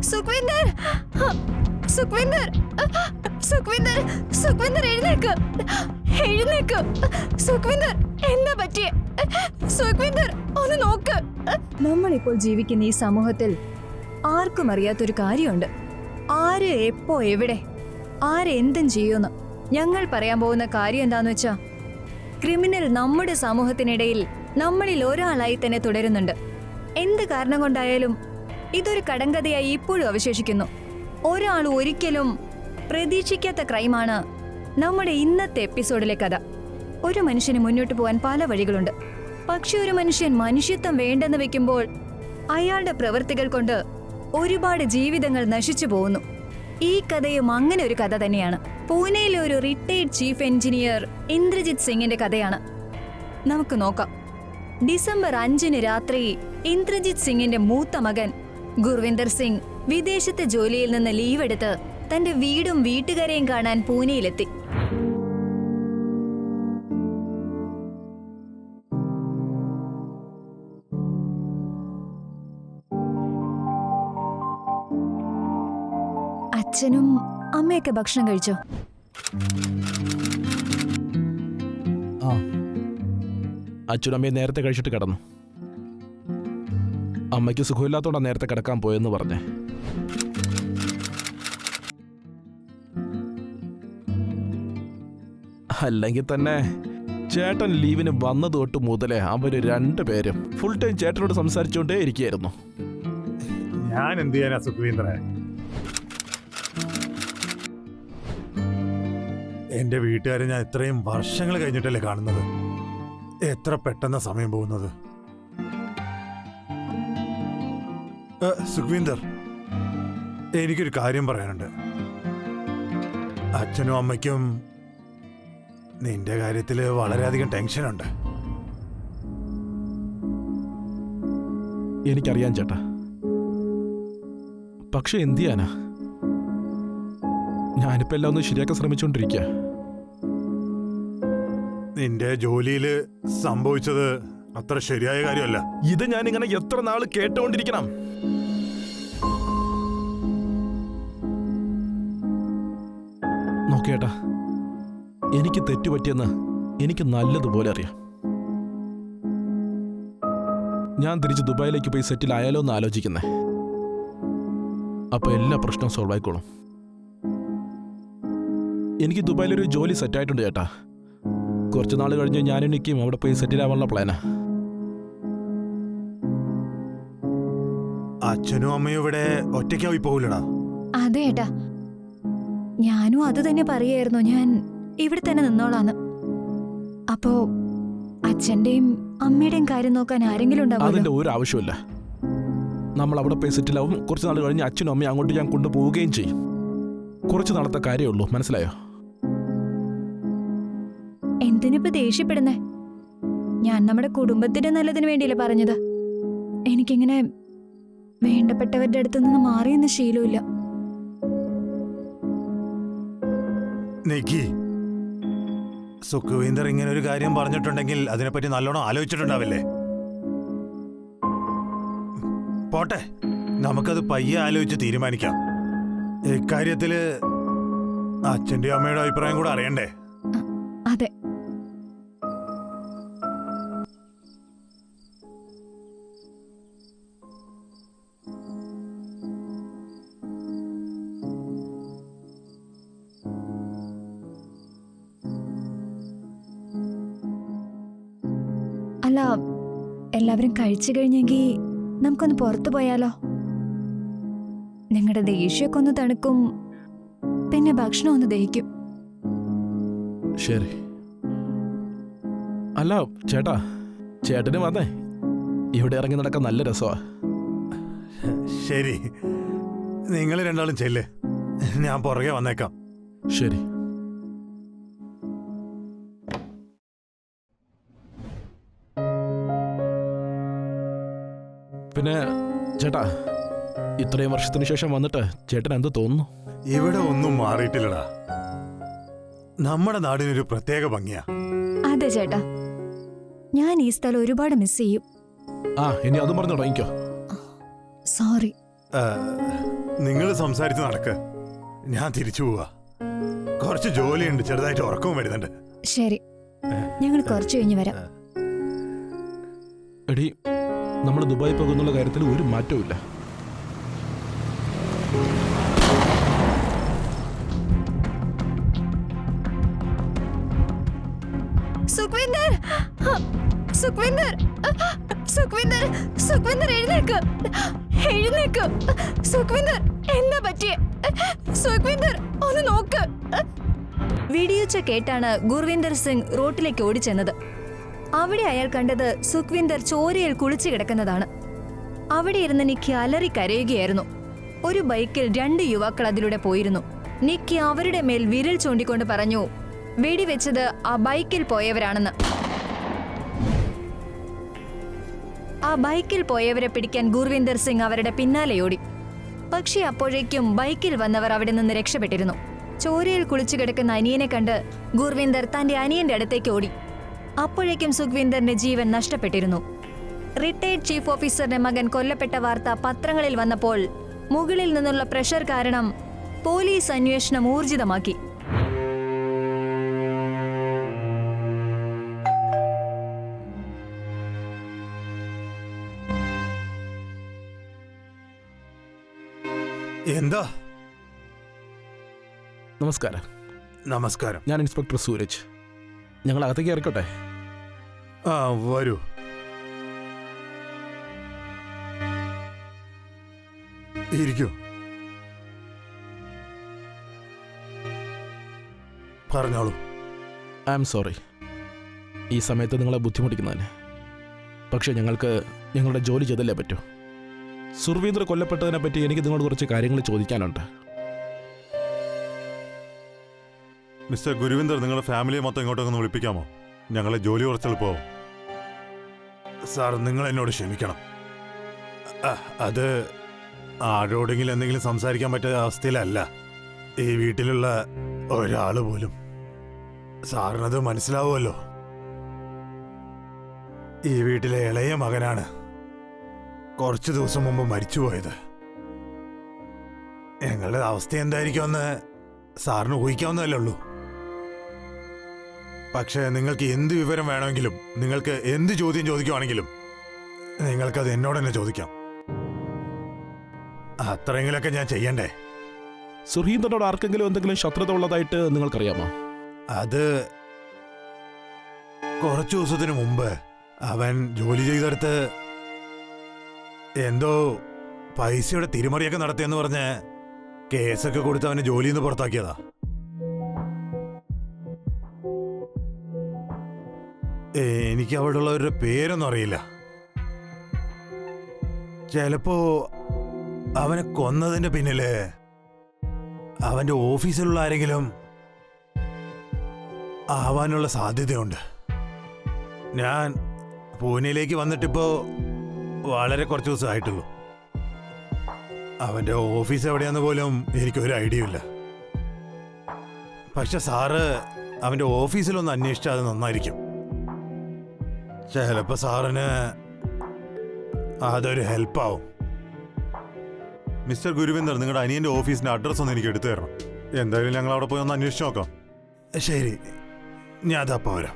സുഖ്വിന്ദർ, സുഖ്വിന്ദർ, സുഖ്വിന്ദർ, സുഖ്വിന്ദർ എഴുന്നേക്ക്, എഴുന്നേക്ക്. സുഖ്വിന്ദർ, എന്താ പറ്റിയേ? സുഖ്വിന്ദർ, ഒന്ന് നോക്ക്. നമ്മളിപ്പോൾ ജീവിക്കുന്ന ഈ സമൂഹത്തിൽ ആർക്കും അറിയാത്തൊരു കാര്യമുണ്ട്. ആര് എപ്പോ എവിടെ ആരെന്തും ചെയ്യുമെന്ന്. ഞങ്ങൾ പറയാൻ പോകുന്ന കാര്യം എന്താന്ന് വെച്ചാ, ക്രിമിനൽ നമ്മുടെ സമൂഹത്തിനിടയിൽ നമ്മളിൽ ഒരാളായി തന്നെ തുടരുന്നുണ്ട്. എന്ത് കാരണം കൊണ്ടായാലും ഇതൊരു കടങ്കഥയായി ഇപ്പോഴും അവശേഷിക്കുന്നു. ഒരാൾ ഒരിക്കലും പ്രതീക്ഷിക്കാത്ത ക്രൈമാണ് നമ്മുടെ ഇന്നത്തെ എപ്പിസോഡിലെ കഥ. ഒരു മനുഷ്യന് മുന്നോട്ട് പോകാൻ പല വഴികളുണ്ട്. പക്ഷെ ഒരു മനുഷ്യൻ മനുഷ്യത്വം വേണ്ടെന്ന് വെക്കുമ്പോൾ അയാളുടെ പ്രവൃത്തികൾ കൊണ്ട് ഒരുപാട് ജീവിതങ്ങൾ നശിച്ചു പോകുന്നു. ഈ കഥയും അങ്ങനെ ഒരു കഥ തന്നെയാണ്. പൂനെയിലെ ഒരു റിട്ടയർഡ് ചീഫ് എഞ്ചിനീയർ ഇന്ദ്രജിത് സിംഗിന്റെ കഥയാണ്. നമുക്ക് നോക്കാം. ഡിസംബർ 5 രാത്രി ഇന്ദ്രജിത് സിംഗിന്റെ മൂത്ത മകൻ ഗുർവിന്ദർ സിംഗ് വിദേശത്തെ ജോലിയിൽ നിന്ന് ലീവ് എടുത്ത് തന്റെ വീടും വീട്ടുകാരെയും കാണാൻ പൂനെയിലെത്തി. അച്ഛനും അമ്മയൊക്കെ ഭക്ഷണം കഴിച്ചോ? അച്ഛനും അമ്മയെ നേരത്തെ കഴിച്ചിട്ട് കിടന്നു. അമ്മയ്ക്ക് സുഖമില്ലാത്തോണ്ടാ നേരത്തെ കിടക്കാൻ പോയെന്ന് പറഞ്ഞേ. അല്ലെങ്കിൽ തന്നെ ചേട്ടൻ ലീവിന് വന്നത് തൊട്ട് മുതലേ അവര് രണ്ടുപേരും ഫുൾ ടൈം ചേട്ടനോട് സംസാരിച്ചുകൊണ്ടേ ഇരിക്കുകയായിരുന്നു. ഞാൻ എന്ത് ചെയ്യാനാ സുഖവീന്ദ്രൻ? എന്റെ വീട്ടുകാരെ ഞാൻ ഇത്രയും വർഷങ്ങൾ കഴിഞ്ഞിട്ടല്ലേ കാണുന്നത്. എത്ര പെട്ടെന്ന സമയം പോകുന്നത്. സുഖ്വീന്ദർ, എനിക്കൊരു കാര്യം പറയാനുണ്ട്. അച്ഛനും അമ്മയ്ക്കും നിന്റെ കാര്യത്തില് വളരെയധികം ടെൻഷനുണ്ട്. എനിക്കറിയാം ചേട്ടാ, പക്ഷെ എന്ത് ചെയ്യാനാ? ഞാനിപ്പോ എല്ലാം ഒന്ന് ശരിയാക്കാൻ ശ്രമിച്ചുകൊണ്ടിരിക്കുക. നിന്റെ ജോലിയില് സംഭവിച്ചത് അത്ര ശരിയായ കാര്യമല്ല. ഇത് ഞാനിങ്ങനെ എത്ര നാള് കേട്ടോണ്ടിരിക്കണം? നോക്കേട്ടാ, എനിക്ക് തെറ്റുപറ്റിയെന്ന് എനിക്ക് നല്ലതുപോലെ അറിയാം. ഞാൻ തിരിച്ച് ദുബായിലേക്ക് പോയി സെറ്റിൽ ആയാലോ എന്ന് ആലോചിക്കുന്നേ. അപ്പൊ എല്ലാ പ്രശ്നവും സോൾവ് ആയിക്കോളും. എനിക്ക് ദുബായിലൊരു ജോലി സെറ്റായിട്ടുണ്ട് ചേട്ടാ. കുറച്ച് നാൾ കഴിഞ്ഞ് ഞാനും നിക്കും അവിടെ പോയി സെറ്റിൽ ആവാനുള്ള പ്ലാനാ. അച്ഛനും അമ്മയും ഇവിടെ ഒറ്റയ്ക്കായി പോകില്ലടാ. അതെ ഏട്ടാ, ഞാനും അത് തന്നെ പറയായിരുന്നു. ഞാൻ ഇവിടെ തന്നെ നിന്നോളാന്ന്. അപ്പോ അച്ഛന്റെയും അമ്മയുടെയും കാര്യം നോക്കാൻ ആരെങ്കിലും ഉണ്ടാവും? അതിന്റെ ഒരു ആവശ്യമില്ല. നമ്മൾ അവിടെ പോയി സെറ്റിൽ ആവും. കുറച്ച് നാൾ കഴിഞ്ഞ് അച്ഛനും അമ്മയും അങ്ങോട്ട് ഞാൻ കൊണ്ടുപോവുകയും ചെയ്യും. കുറച്ച് നാളത്തെ കാര്യമേ ഉള്ളൂ, മനസ്സിലായോ? എന്തിനിപ്പോ ദേഷ്യപ്പെടുന്നേ? ഞാൻ നമ്മുടെ കുടുംബത്തിന്റെ നല്ലതിന് വേണ്ടിയല്ലേ പറഞ്ഞത്. എനിക്കിങ്ങനെ വേണ്ടപ്പെട്ടവരുടെ അടുത്ത് നിന്ന് മാറിയെന്ന ശീലമില്ല. സുഖ്വീന്ദർ ഇങ്ങനെ ഒരു കാര്യം പറഞ്ഞിട്ടുണ്ടെങ്കിൽ അതിനെപ്പറ്റി നല്ലോണം ആലോചിച്ചിട്ടുണ്ടാവില്ലേ? പോട്ടെ, നമുക്കത് പയ്യെ ആലോചിച്ച് തീരുമാനിക്കാം. ഇക്കാര്യത്തില് അച്ഛന്റെ അമ്മയുടെ അഭിപ്രായം കൂടെ അറിയണ്ടേ? അതെ. അല്ല, എല്ലാവരും കഴിച്ചു കഴിഞ്ഞെങ്കിൽ നമുക്കൊന്ന് പുറത്തു പോയാലോ? നിങ്ങളുടെ ദേഷ്യമൊക്കെ ഒന്ന് തണുക്കും, പിന്നെ ഭക്ഷണം ഒന്ന് ദഹിക്കും. ശരി. അല്ല ചേട്ടാ, ചേട്ടന് വന്നേ. ഇവിടെ ഇറങ്ങി നടക്കാൻ നല്ല രസമാ. ശരി, നിങ്ങൾ രണ്ടാളും ചെല്ല്, ഞാൻ പുറകെ വന്നേക്കാം. ശരി. പിന്നെ ചേട്ടാ, ഇത്രയും വർഷത്തിന് ശേഷം വന്നിട്ട് ചേട്ടൻ എന്ത് തോന്നുന്നു? ഇവിടെ ഒന്നും മാറിയിട്ടില്ലടാ. നമ്മുടെ നാടിനൊരു പ്രത്യേക ഭംഗിയാ. അതെ ചേട്ടാ, ഞാൻ ഈ സ്ഥലം ഒരുപാട് മിസ് ചെയ്യും. ആ ഇനി അതും പറഞ്ഞു തുടങ്ങിക്കോ. സോറി. നിങ്ങൾ സംസാരിച്ച് നടക്ക്, ഞാൻ തിരിച്ചു പോവാ. കുറച്ച് ജോലിയുണ്ട്, ചെറുതായിട്ട് ഉറക്കവും വരുന്നുണ്ട്. ശരി, ഞങ്ങൾ കുറച്ച് കഴിഞ്ഞ് വരാം. എടി, നമ്മൾ ദുബായി പോകുന്നുള്ള കാര്യത്തിൽ ഒരു മാറ്റവും ഇല്ല. സുഖ്വിന്ദർ, സുഖ്വിന്ദർ, സുഖ്വിന്ദർ, സുഖ്വിന്ദർ എഴുന്നേക്ക്, എഴുന്നേക്ക്. സുഖ്വിന്ദർ, എന്താ പറ്റിയേ? സുഖ്വിന്ദർ, ഒന്ന് നോക്ക്. വെടിയൊച്ച കേട്ടാണ് ഗുർവിന്ദർ സിംഗ് റോട്ടിലേക്ക് ഓടിച്ചെന്നത്. അവിടെ അയാൾ കണ്ടത് സുഖ്വിന്ദർ ചോരയിൽ കുളിച്ചു കിടക്കുന്നതാണ്. അവിടെ ഇരുന്ന് നിക്കി അലറി കരയുകയായിരുന്നു. ഒരു ബൈക്കിൽ 2 യുവാക്കൾ അതിലൂടെ പോയിരുന്നു. നിക്കി അവരുടെ മേൽ വിരൽ ചൂണ്ടിക്കൊണ്ട് പറഞ്ഞു വെടിവെച്ചത് ആ ബൈക്കിൽ പോയവരാണെന്ന്. ആ ബൈക്കിൽ പോയവരെ പിടിക്കാൻ ഗുർവിന്ദർ സിംഗ് അവരുടെ പിന്നാലെ ഓടി. പക്ഷേ അപ്പോഴേക്കും ബൈക്കിൽ വന്നവർ അവിടെ നിന്ന് രക്ഷപ്പെട്ടിരുന്നു. ചോരയിൽ കുളിച്ചു കിടക്കുന്ന അനിയനെ കണ്ട് ഗുർവിന്ദർ തന്റെ അനിയന്റെ അടുത്തേക്ക് ഓടി. അപ്പോഴേക്കും സുഖ്വിന്ദറിന്റെ ജീവൻ നഷ്ടപ്പെട്ടിരുന്നു. റിട്ടയർഡ് ചീഫ് ഓഫീസറുടെ മകൻ കൊല്ലപ്പെട്ട വാർത്ത പത്രങ്ങളിൽ വന്നപ്പോൾ മുകളിൽ നിന്നുള്ള പ്രഷർ കാരണം പോലീസ് അന്വേഷണം ഊർജിതമാക്കി. എന്താ? നമസ്കാരം. നമസ്കാരം. ഞാൻ ഇൻസ്പെക്ടർ സൂരജ്. ഞങ്ങൾ അകത്തേക്ക് ഇറക്കട്ടെ? ആ വരൂ. ഇരിക്കൂ. പറഞ്ഞോളൂ. ഐ ആം സോറി ഈ സമയത്ത് നിങ്ങളെ ബുദ്ധിമുട്ടിക്കുന്നതിന്. പക്ഷേ ഞങ്ങൾക്ക് ഞങ്ങളുടെ ജോലി ചെയ്തല്ലേ പറ്റൂ. സുർവീന്ദ്ര കൊല്ലപ്പെട്ടതിനെ പറ്റി എനിക്ക് നിങ്ങളോട് കുറച്ച് കാര്യങ്ങൾ ചോദിക്കാനുണ്ട്. മിസ്റ്റർ ഗുരുവിന്ദർ, നിങ്ങളുടെ ഫാമിലിയെ മൊത്തം ഇങ്ങോട്ടൊന്ന് വിളിപ്പിക്കാമോ? ഞങ്ങളെ ജോലി കുറച്ച് എളുപ്പമാവും. സാർ, നിങ്ങൾ എന്നോട് ക്ഷമിക്കണം. അത് ആരോടെങ്കിലും എന്തെങ്കിലും സംസാരിക്കാൻ പറ്റിയ അവസ്ഥയിലല്ല ഈ വീട്ടിലുള്ള ഒരാൾ പോലും. സാറിനത് മനസ്സിലാവുമല്ലോ. ഈ വീട്ടിലെ ഇളയ മകനാണ് കുറച്ച് ദിവസം മുമ്പ് മരിച്ചുപോയത്. ഞങ്ങളുടെ അവസ്ഥ എന്തായിരിക്കുമെന്ന് സാറിന് ഊഹിക്കാവുന്നതല്ലേ ഉള്ളൂ. പക്ഷേ നിങ്ങൾക്ക് എന്ത് വിവരം വേണമെങ്കിലും, നിങ്ങൾക്ക് എന്ത് ചോദ്യം ചോദിക്കുവാണെങ്കിലും നിങ്ങൾക്കത് എന്നോട് തന്നെ ചോദിക്കാം. അത്രയെങ്കിലൊക്കെ ഞാൻ ചെയ്യണ്ടേ? സുർവീന്ദ്രനോട് ആർക്കെങ്കിലും എന്തെങ്കിലും ശത്രുത ഉള്ളതായിട്ട് നിങ്ങൾക്കറിയാമോ? അത് കുറച്ചു ദിവസത്തിന് മുമ്പ് അവൻ ജോലി ചെയ്തെടുത്ത് എന്തോ പൈസയുടെ തിരിമറിയൊക്കെ നടത്തിയെന്ന് പറഞ്ഞ് കേസൊക്കെ കൊടുത്ത് അവനെ ജോലിയിൽ നിന്ന് പുറത്താക്കിയതാ. എനിക്ക് അവിടെ ഉള്ളവരുടെ പേരൊന്നും അറിയില്ല. ചിലപ്പോ അവനെ കൊന്നതിന്റെ പിന്നില് അവന്റെ ഓഫീസിലുള്ള ആരെങ്കിലും ആവാനുള്ള സാധ്യതയുണ്ട്. ഞാൻ പൂനെയിലേക്ക് വന്നിട്ടിപ്പോ വളരെ കുറച്ച് ദിവസമായിട്ടുള്ളൂ. അവന്റെ ഓഫീസ് എവിടെയാന്ന് പോലും എനിക്കൊരു ഐഡിയ ഇല്ല. പക്ഷെ സാറ് അവന്റെ ഓഫീസിലൊന്ന് അന്വേഷിച്ചാൽ അത് നന്നായിരിക്കും. ചിലപ്പോ സാറിന് അതൊരു ഹെൽപ്പാവും. മിസ്റ്റർ ഗുരുവിന്ദർ, നിങ്ങളുടെ അനിയന്റെ ഓഫീസിന്റെ അഡ്രസ് ഒന്ന് എനിക്ക് എടുത്തു തരണം. എന്തായാലും ഞങ്ങൾ അവിടെ പോയി ഒന്ന് അന്വേഷിച്ച് നോക്കാം. ശരി, ഞാൻ അതാ പോരാം.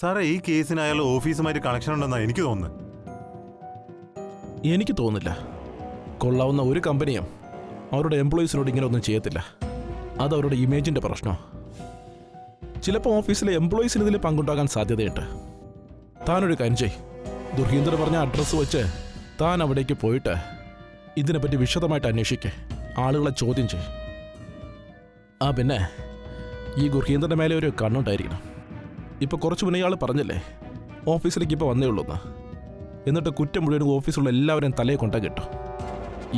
സാറേ, ഈ കേസിന് അയാൾ ഓഫീസുമായിട്ട് കണക്ഷൻ ഉണ്ടെന്നാണ് എനിക്ക് തോന്നുന്നത്. എനിക്ക് തോന്നുന്നില്ല. കൊള്ളാവുന്ന ഒരു കമ്പനിയും അവരുടെ എംപ്ലോയീസിനോട് ഇങ്ങനെ ഒന്നും ചെയ്യത്തില്ല. അത് അവരുടെ ഇമേജിൻ്റെ പ്രശ്നമോ. ചിലപ്പോൾ ഓഫീസിലെ എംപ്ലോയീസിന് ഇതിൽ പങ്കുണ്ടാകാൻ സാധ്യതയുണ്ട്. താനൊരു കാര്യം ചെയ്യ്. ദുർഹീന്ദർ പറഞ്ഞ അഡ്രസ്സ് വെച്ച് താൻ അവിടേക്ക് പോയിട്ട് ഇതിനെപ്പറ്റി വിശദമായിട്ട് അന്വേഷിക്കേ. ആളുകളെ ചോദ്യം ചെയ്യ്. ആ പിന്നെ ഈ ഗുർഹീന്ദറിൻ്റെ മേലെ ഒരു കണ്ണുണ്ടായിരിക്കണം. ഇപ്പോൾ കുറച്ച് മുന്നേ ഇയാൾ പറഞ്ഞല്ലേ ഓഫീസിലേക്ക് ഇപ്പോൾ വന്നേ ഉള്ളൂ എന്ന്. എന്നിട്ട് കുറ്റം മുഴുവൻ ഓഫീസിലുള്ള എല്ലാവരെയും തലയെ കൊണ്ടാ കിട്ടും.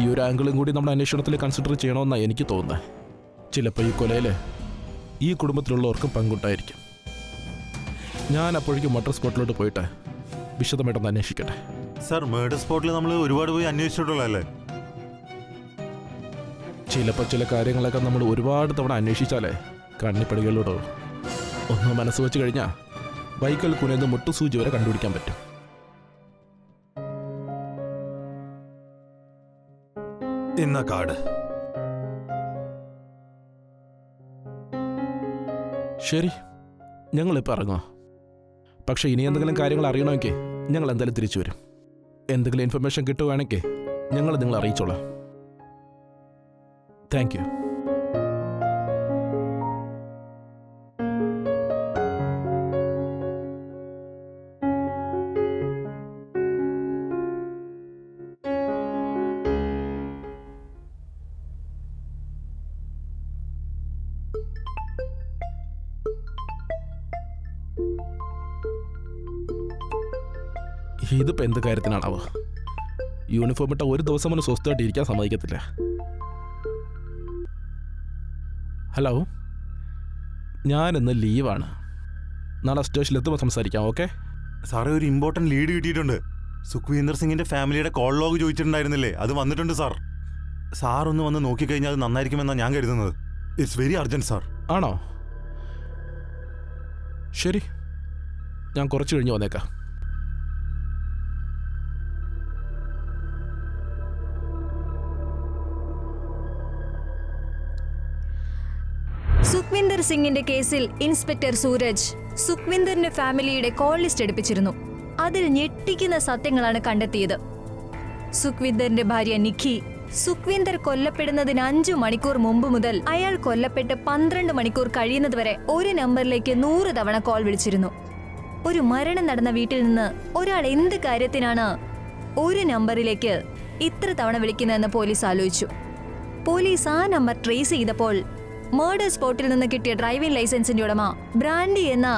ഈ ഒരു ആംഗിളും കൂടി നമ്മുടെ അന്വേഷണത്തിൽ കൺസിഡർ ചെയ്യണമെന്നാണ് എനിക്ക് തോന്നുന്നത്. ചിലപ്പോൾ ഈ കൊലയിൽ ഈ കുടുംബത്തിലുള്ളവർക്കും പങ്കുണ്ടായിരിക്കും. ഞാൻ അപ്പോഴേക്കും മർഡർ സ്പോട്ടിലോട്ട് പോയിട്ട് വിശദമായിട്ടൊന്ന് അന്വേഷിക്കട്ടെ. സാർ, മർഡർ സ്പോട്ടിൽ നമ്മൾ ഒരുപാട് പോയി അന്വേഷിച്ചിട്ടുള്ളതല്ലേ? ചിലപ്പോൾ ചില കാര്യങ്ങളൊക്കെ നമ്മൾ ഒരുപാട് തവണ അന്വേഷിച്ചാലേ കണ്ണിപ്പടികളിലൂടെ ഒന്ന് മനസ്സ് വെച്ച് കഴിഞ്ഞാൽ വൈക്കൽ കുനേന്ന് മുട്ടുസൂചി വരെ കണ്ടുപിടിക്കാൻ പറ്റും. ഇന്ന കാർഡ്. ശരി, ഞങ്ങളിപ്പോൾ ഇറങ്ങുക. പക്ഷേ ഇനി എന്തെങ്കിലും കാര്യങ്ങൾ അറിയണമെങ്കിൽ ഞങ്ങൾ എന്തായാലും തിരിച്ചു വരും. എന്തെങ്കിലും ഇൻഫർമേഷൻ കിട്ടുകയാണെങ്കിൽ ഞങ്ങൾ നിങ്ങളെ അറിയിച്ചോളാം. Thank you. ഇതിപ്പോ എന്ത് കാര്യത്തിനാണാവോ? യൂണിഫോം ഇട്ട ഒരു ദിവസം മുന്നേ സ്വസ്ഥമായിട്ട് ഇരിക്കാൻ സമ്മതിക്കത്തില്ല. ഹലോ, ഞാനിന്ന് ലീവാണ്. നാളെ സ്റ്റേഷനിൽ എത്തുമ്പോൾ സംസാരിക്കാം. ഓക്കെ സാറേ, ഒരു ഇമ്പോർട്ടന്റ് ലീഡ് കിട്ടിയിട്ടുണ്ട്. സുഖ്വീന്ദർ സിംഗിന്റെ ഫാമിലിയുടെ കോൾ ലോഗ് ചോദിച്ചിട്ടുണ്ടായിരുന്നില്ലേ, അത് വന്നിട്ടുണ്ട് സാർ. സാർ ഒന്ന് വന്ന് നോക്കിക്കഴിഞ്ഞാൽ അത് നന്നായിരിക്കുമെന്നാണ് ഞാൻ കരുതുന്നത്. It's very urgent sir. ആണോ? ശരി, ഞാൻ കുറച്ച് കഴിഞ്ഞ് വന്നേക്കാം. സുഖ്വിന്ദർ സിംഗിന്റെ കേസിൽ ഇൻസ്പെക്ടർ സൂരജ് സുഖ്വിന്ദറിന്റെ ഫാമിലിയുടെ കോൾ ലിസ്റ്റ് എടുപ്പിച്ചിരുന്നു. അതിൽ ഞെട്ടിക്കുന്ന സത്യങ്ങളാണ് കണ്ടെത്തിയത്. സുഖ്വിന്ദറിന്റെ ഭാര്യ നിഖി സുഖ്വിന്ദർ കൊല്ലപ്പെടുന്നതിന് 5 മണിക്കൂർ മുമ്പ് മുതൽ അയാൾ കൊല്ലപ്പെട്ട് 12 മണിക്കൂർ കഴിയുന്നതുവരെ ഒരു നമ്പറിലേക്ക് 100 തവണ കോൾ വിളിച്ചിരുന്നു. ഒരു മരണം നടന്ന വീട്ടിൽ നിന്ന് ഒരാൾ എന്ത് കാര്യത്തിനാണ് ഒരു നമ്പറിലേക്ക് ഇത്ര തവണ വിളിക്കുന്നതെന്ന് പോലീസ് ആലോചിച്ചു. പോലീസ് ആ നമ്പർ ട്രേസ് ചെയ്തപ്പോൾ മർഡർ സ്പോട്ടിൽ നിന്ന് കിട്ടിയ ഡ്രൈവിംഗ് ലൈസൻസിന്റെ ഉടമ ബ്രാൻഡി എന്ന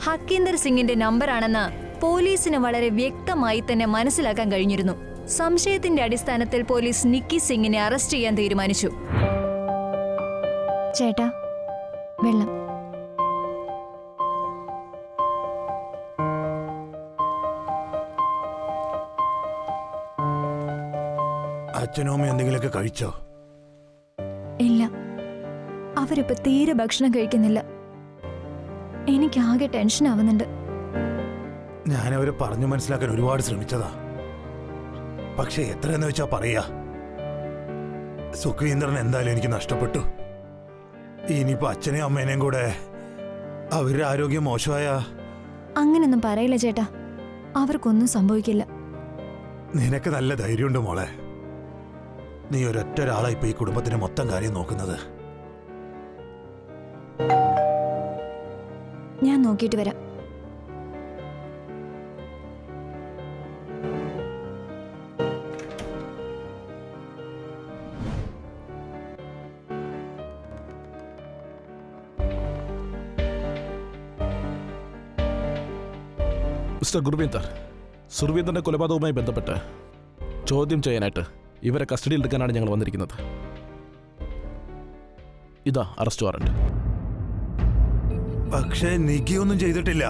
ഹക്കീന്ദർ സിംഗിന്റെ നമ്പറാണെന്ന് പോലീസിന് വളരെ വ്യക്തമായി തന്നെ മനസ്സിലാക്കാൻ കഴിഞ്ഞിരുന്നു. സംശയത്തിന്റെ അടിസ്ഥാനത്തിൽ പോലീസ് നിക്കി സിംഗിനെ അറസ്റ്റ് ചെയ്യാൻ തീരുമാനിച്ചു. ചേട്ടാ, വെള്ളം. അച്ഛനും അമ്മയും എന്തെങ്കിലുമൊക്കെ കഴിച്ചോ? ഇല്ല, അവരിപ്പോ തീരെ ഭക്ഷണം കഴിക്കുന്നില്ല. എനിക്കാകെ ടെൻഷൻ ആവുന്നുണ്ട്. ഞാനവരെ പറഞ്ഞു മനസ്സിലാക്കാൻ ഒരുപാട് ശ്രമിച്ചതാ. പക്ഷെ എത്രയെന്ന് വെച്ചാ പറയാ, സുഖ്വീന്ദറിന് എന്തായാലും എനിക്ക് നഷ്ടപ്പെട്ടു. ഇനിയിപ്പോ അച്ഛനെയും അമ്മേനെയും കൂടെ അവരുടെ ആരോഗ്യം മോശമായ. അങ്ങനൊന്നും പറയില്ല ചേട്ടാ, അവർക്കൊന്നും സംഭവിക്കില്ല. നിനക്ക് നല്ല ധൈര്യമുണ്ട് മോളെ. നീ ഒരൊറ്റ ഒരാളാ ഇപ്പൊ ഈ കുടുംബത്തിന്റെ മൊത്തം കാര്യം നോക്കുന്നത്. ഞാൻ നോക്കിയിട്ട് വരാം. മിസ്റ്റർ ഗുർവീന്ദർ, സുർവീന്ദറിന്റെ കൊലപാതകവുമായി ബന്ധപ്പെട്ട് ചോദ്യം ചെയ്യാനായിട്ട് ഇവരെ കസ്റ്റഡിയിൽ എടുക്കാനാണ് ഞങ്ങൾ വന്നിരിക്കുന്നത്. ഇതാ അറസ്റ്റ് വാറന്റ്. പക്ഷേ നിഖിയൊന്നും ചെയ്തിട്ടില്ല.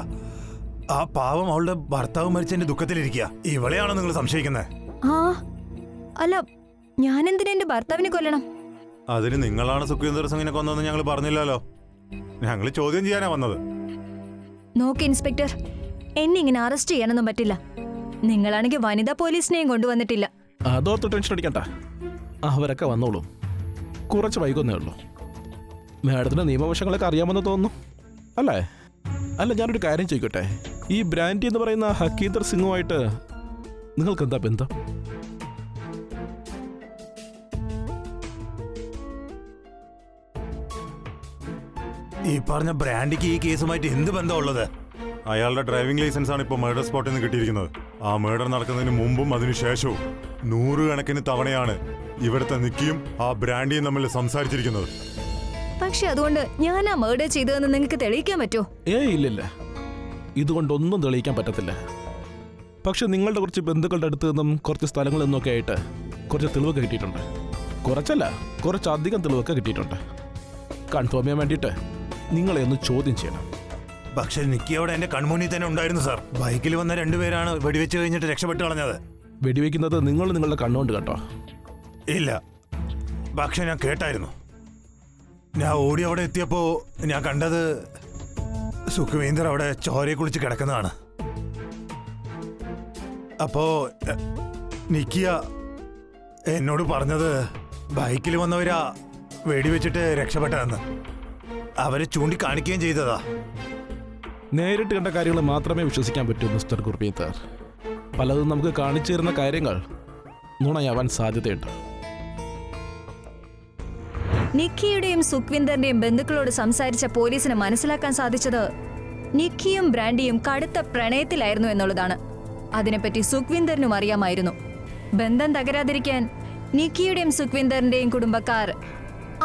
ആ പാവം അവളുടെ ഭർത്താവ് മരിച്ചതിന്റെ ദുഃഖത്തിലിരിക്കുക. ഇവളെയാണോ നിങ്ങൾ സംശയിക്കുന്നത്? ആ അല്ല, ഞാൻ എന്തിനാ എന്റെ ഭർത്താവിനെ കൊല്ലണം? അതിന് നിങ്ങളാണ് സുഖ്വീന്ദർ സിംഗിനെ കൊന്നതെന്ന് ഞങ്ങൾ പറഞ്ഞില്ലല്ലോ. ഞങ്ങൾ ചോദ്യം ചെയ്യാനാ വന്നത്. നോക്ക് ഇൻസ്പെക്ടർ, എന്നെ ഇങ്ങനെ അറസ്റ്റ് ചെയ്യാനൊന്നും പറ്റില്ല. നിങ്ങളാണെങ്കിൽ വനിതാ പോലീസിനെയും കൊണ്ടുവന്നിട്ടില്ല. അതോർത്ത് ടെൻഷൻ അടിക്കണ്ട, അവരൊക്കെ വന്നോളും. കുറച്ച് വൈകുന്നേ ഉള്ളൂ. മാഡത്തിന് നിയമവശങ്ങളൊക്കെ അറിയാമെന്ന് തോന്നുന്നു അല്ലേ? അല്ല, ഞാനൊരു കാര്യം ചോദിക്കട്ടെ, ഈ ബ്രാൻഡി എന്ന് പറയുന്ന ഹക്കീന്ദർ സിംഗുമായിട്ട് നിങ്ങൾക്ക് എന്താ ബന്ധം? ഈ പറഞ്ഞ ബ്രാൻഡിക്ക് ഈ കേസുമായിട്ട് എന്ത് ബന്ധമുള്ളത്? അയാളുടെ ഡ്രൈവിംഗ് ലൈസൻസ് ആണ് ഇപ്പോൾ മർഡർ സ്പോട്ടിൽ നിന്ന് കിട്ടിയിരിക്കുന്നത്. ആ മർഡർ നടക്കുന്നതിന് മുമ്പും അതിനുശേഷവും 100 കണക്കിന് തവണയാണ് ഇവിടുത്തെ നിക്കിയും ആ ബ്രാൻഡിയും തമ്മിൽ സംസാരിച്ചിരിക്കുന്നത്. പക്ഷെ അതുകൊണ്ട് ഞാൻ ആ മർഡർ ചെയ്തതെന്ന് നിങ്ങൾക്ക് തെളിയിക്കാൻ പറ്റുമോ? ഇല്ലില്ല, ഇതുകൊണ്ടൊന്നും തെളിയിക്കാൻ പറ്റത്തില്ല. പക്ഷെ നിങ്ങളുടെ കുറച്ച് ബന്ധുക്കളുടെ അടുത്ത് നിന്നും കുറച്ച് സ്ഥലങ്ങളിൽ നിന്നൊക്കെ ആയിട്ട് കുറച്ച് തെളിവൊക്കെ കിട്ടിയിട്ടുണ്ട്. കുറച്ചല്ല, കുറച്ചധികം തെളിവൊക്കെ കിട്ടിയിട്ടുണ്ട്. കൺഫേം ചെയ്യാൻ വേണ്ടിയിട്ട് നിങ്ങളെ ഒന്ന് ചോദ്യം ചെയ്യണം. പക്ഷെ നിക്കി അവിടെ എന്റെ കൺമുന്നിൽ തന്നെ ഉണ്ടായിരുന്നു സാർ. ബൈക്കിൽ വന്ന 2 പേരാണ് വെടിവെച്ച് കഴിഞ്ഞിട്ട് രക്ഷപ്പെട്ട് കളഞ്ഞത്. വെടിവെക്കുന്നത് നിങ്ങൾ നിങ്ങളുടെ കണ്ണുകൊണ്ട് കേട്ടോ? ഇല്ല, പക്ഷെ ഞാൻ കേട്ടായിരുന്നു. ഞാൻ ഓടി അവിടെ എത്തിയപ്പോ ഞാൻ കണ്ടത് സുഖ്വീന്ദർ അവിടെ ചോരയെ കുളിച്ച് കിടക്കുന്നതാണ്. അപ്പോ നിക്കിയ എന്നോട് പറഞ്ഞത് ബൈക്കിൽ വന്നവരാ വെടിവെച്ചിട്ട് രക്ഷപ്പെട്ടതെന്ന്. അവരെ ചൂണ്ടിക്കാണിക്കുകയും ചെയ്തതാ. നേരിട്ട് കണ്ട കാര്യങ്ങൾ മാത്രമേ വിശ്വസിക്കാൻ പറ്റൂ മിസ്റ്റർ ഗുർമീത്. പലതും നമുക്ക് കാണിച്ചു തരുന്ന കാര്യങ്ങൾ നുണയാവാൻ സാധ്യതയുണ്ട്. നിക്കിയുടെയും സുഖ്വിന്ദറിന്റെയും ബന്ധുക്കളോട് സംസാരിച്ച പോലീസിന് മനസ്സിലാക്കാൻ സാധിച്ചത് നിക്കിയും ബ്രാൻഡിയും കടുത്ത പ്രണയത്തിലായിരുന്നു എന്നുള്ളതാണ്. അതിനെപ്പറ്റി സുഖ്വിന്ദറിനും അറിയാമായിരുന്നു. ബന്ധം തകരാതിരിക്കാൻ നിക്കിയുടെയും സുഖ്വിന്ദറിന്റെയും കുടുംബക്കാർ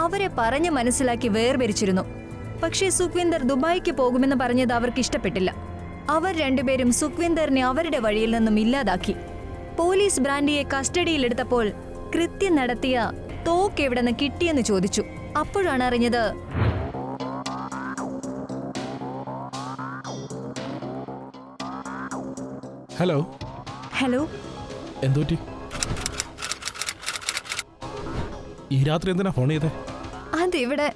അവരെ പറഞ്ഞു മനസ്സിലാക്കി വേർപിരിച്ചിരുന്നു. പക്ഷേ സുഖ്വിന്ദർ ദുബായിക്ക് പോകുമെന്ന് പറഞ്ഞത് അവർക്ക് ഇഷ്ടപ്പെട്ടില്ല. അവർ രണ്ടുപേരും സുഖ്വിന്ദറിനെ അവരുടെ വഴിയിൽ നിന്നും ഇല്ലാതാക്കി. പോലീസ് ബ്രാൻഡിയെ കസ്റ്റഡിയിലെടുത്തപ്പോൾ കൃത്യം നടത്തിയ തോക്ക് എവിടെ നിന്ന് കിട്ടിയെന്ന് ചോദിച്ചു. അപ്പോഴാണ് അറിഞ്ഞത് ഹലോ ഹലോ എന്തോറ്റി? ഈ രാത്രി എന്തിനാ ഫോൺ ചെയ്തേ? അതിവിടെ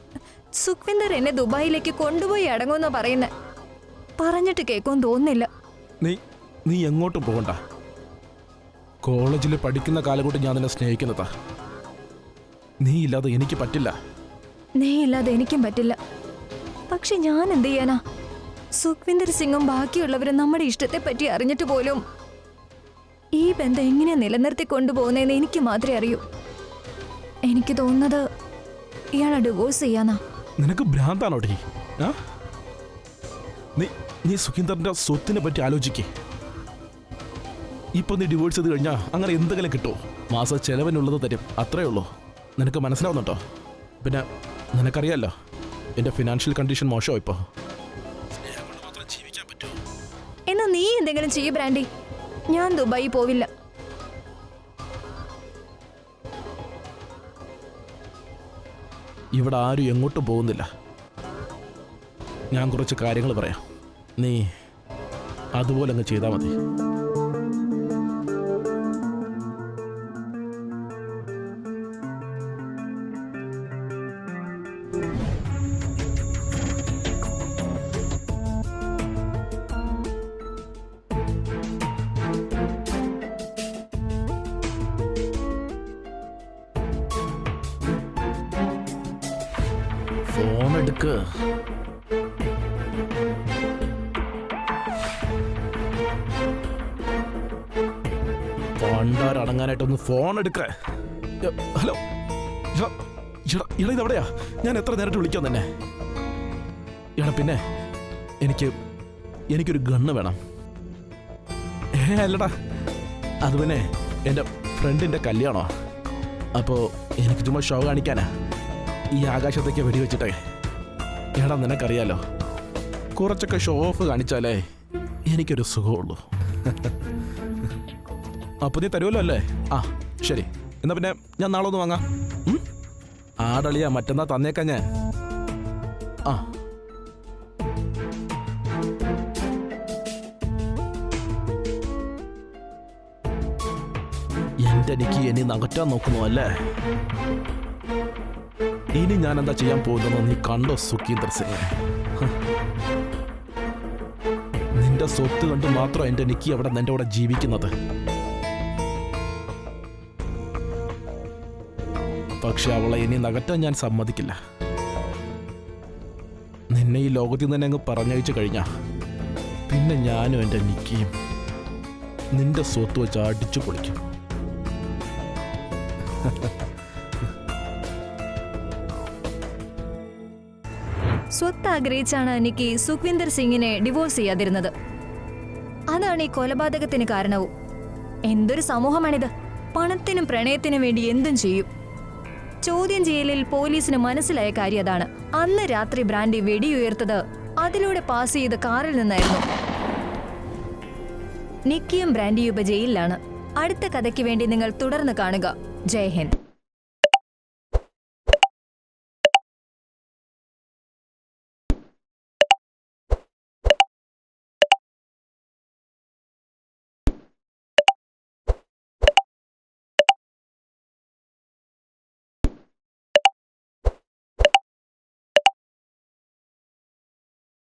സുഖ്വിന്ദർ എന്നെ ദുബായിലേക്ക് കൊണ്ടുപോയി അടങ്ങുമെന്ന് പറയുന്നേ. പറഞ്ഞിട്ട് കേൾക്കുമെന്ന് തോന്നുന്നില്ല. നീ എങ്ങോട്ടും പോകണ്ട. കോളേജിൽ പഠിക്കുന്ന കാലഘട്ടം ഞാൻ നിന്നെ സ്നേഹിക്കുന്നതാ. നീ ഇല്ലാതെ എനിക്ക് പറ്റില്ല. നീ ഇല്ലാതെ എനിക്കും പറ്റില്ല. പക്ഷെ ഞാൻ എന്ത് ചെയ്യാനാ? സുഖ്വിന്ദർ സിംഗും ബാക്കിയുള്ളവരും നമ്മുടെ ഇഷ്ടത്തെ പറ്റി അറിഞ്ഞിട്ട് പോലും ഈ ബന്ധം എങ്ങനെ നിലനിർത്തി കൊണ്ടുപോകുന്നതെന്ന് എനിക്ക് മാത്രമേ അറിയൂ. എനിക്ക് തോന്നുന്നത് ഇയാളെ ഡിവോഴ്സ് ചെയ്യാനാ. നിനക്ക് ഭ്രാന്താണോ ഡി? നീ സുഖീന്ദറിന്റെ സ്വത്തിനെ പറ്റി ആലോചിക്കേ. ഇപ്പൊ നീ ഡിവോഴ്സ് ചെയ്ത് കഴിഞ്ഞാൽ അങ്ങനെ എന്തെങ്കിലും കിട്ടുമോ? മാസ ചെലവിനുള്ളത് തരും, അത്രേ ഉള്ളൂ. നിനക്ക് മനസ്സിലാവുന്നുണ്ടോ? പിന്നെ നിനക്കറിയാലോ എന്റെ ഫിനാൻഷ്യൽ കണ്ടീഷൻ മോശമോ ഇപ്പോ. എന്നാ നീ എന്തെങ്കിലും ചെയ്യ് ബ്രാൻഡി. ഞാൻ ദുബായി പോവില്ല. ഇവിടെ ആരും എങ്ങോട്ടും പോകുന്നില്ല. ഞാൻ കുറച്ച് കാര്യങ്ങൾ പറയാം, നീ അതുപോലെ അങ്ങ് ചെയ്താൽ മതി. ഫോൺ എടുക്ക്. പണ്ടാരടങ്ങാനായിട്ടൊന്ന് ഫോൺ എടുക്ക. ഹലോ, ഇതെവിടെയാ? ഞാൻ എത്ര നേരിട്ട് വിളിക്കാം തന്നെ. പിന്നെ എനിക്കൊരു ഗണ്ണ് വേണം. അല്ലടാ, അത് പിന്നെ എൻ്റെ ഫ്രണ്ടിൻ്റെ കല്യാണോ. അപ്പോൾ എനിക്ക് ചുമ്മാ ഷോ കാണിക്കാനാ ഈ ആകാശത്തേക്ക് വെടിവെച്ചിട്ടേ. നിനക്കറിയാലോ, കുറച്ചൊക്കെ ഷോ ഓഫ് കാണിച്ചാലേ എനിക്കൊരു സുഖമുള്ളൂ. അപ്പൊ നീ തരുമല്ലോ അല്ലേ? ആ ശരി, എന്നാ പിന്നെ ഞാൻ നാളെ ഒന്ന് വാങ്ങാം. ആടളിയാ, മറ്റന്നാ തന്നേക്കാം ഞാൻ. ആ എന്റെ എനിക്ക് ഇനി നകറ്റാൻ നോക്കുന്നു അല്ലേ? ഇനി ഞാൻ എന്താ ചെയ്യാൻ പോകുന്നത് നീ കണ്ടോ സുഖീന്ദർ സിംഗ്? നിന്റെ സ്വത്ത് കണ്ട് മാത്രം എന്റെ നിക്കി അവിടെ നിന്റെ കൂടെ ജീവിക്കുന്നത്. പക്ഷെ അവളെ ഇനി നകറ്റാൻ ഞാൻ സമ്മതിക്കില്ല. നിന്നെ ഈ ലോകത്തിൽ തന്നെ അങ്ങ് പറഞ്ഞയച്ചു കഴിഞ്ഞാ പിന്നെ ഞാനും എന്റെ നിക്കിയും നിന്റെ സ്വത്ത് വെച്ച് അടിച്ചു പൊളിക്കും. സ്വത്ത് ആഗ്രഹിച്ചാണ് നിക്കി സുഖ്വിന്ദർ സിംഗിനെ ഡിവോഴ്സ് ചെയ്യാതിരുന്നത്. അതാണ് ഈ കൊലപാതകത്തിന് കാരണവും. എന്തൊരു സമൂഹമാണിത്! പണത്തിനും പ്രണയത്തിനും വേണ്ടി എന്തും ചെയ്യും. ചോദ്യം ചെയ്യലിൽ പോലീസിന് മനസ്സിലായ കാര്യം അതാണ്. അന്ന് രാത്രി ബ്രാൻഡി വെടിയുയർത്തത് അതിലൂടെ പാസ് ചെയ്ത കാറിൽ നിന്നായിരുന്നു. നിക്കിയും ബ്രാൻഡിയും ജയിലിലാണ്. അടുത്ത കഥയ്ക്ക് വേണ്ടി നിങ്ങൾ തുടർന്ന് കാണുക. ജയ് ഹിന്ദ്.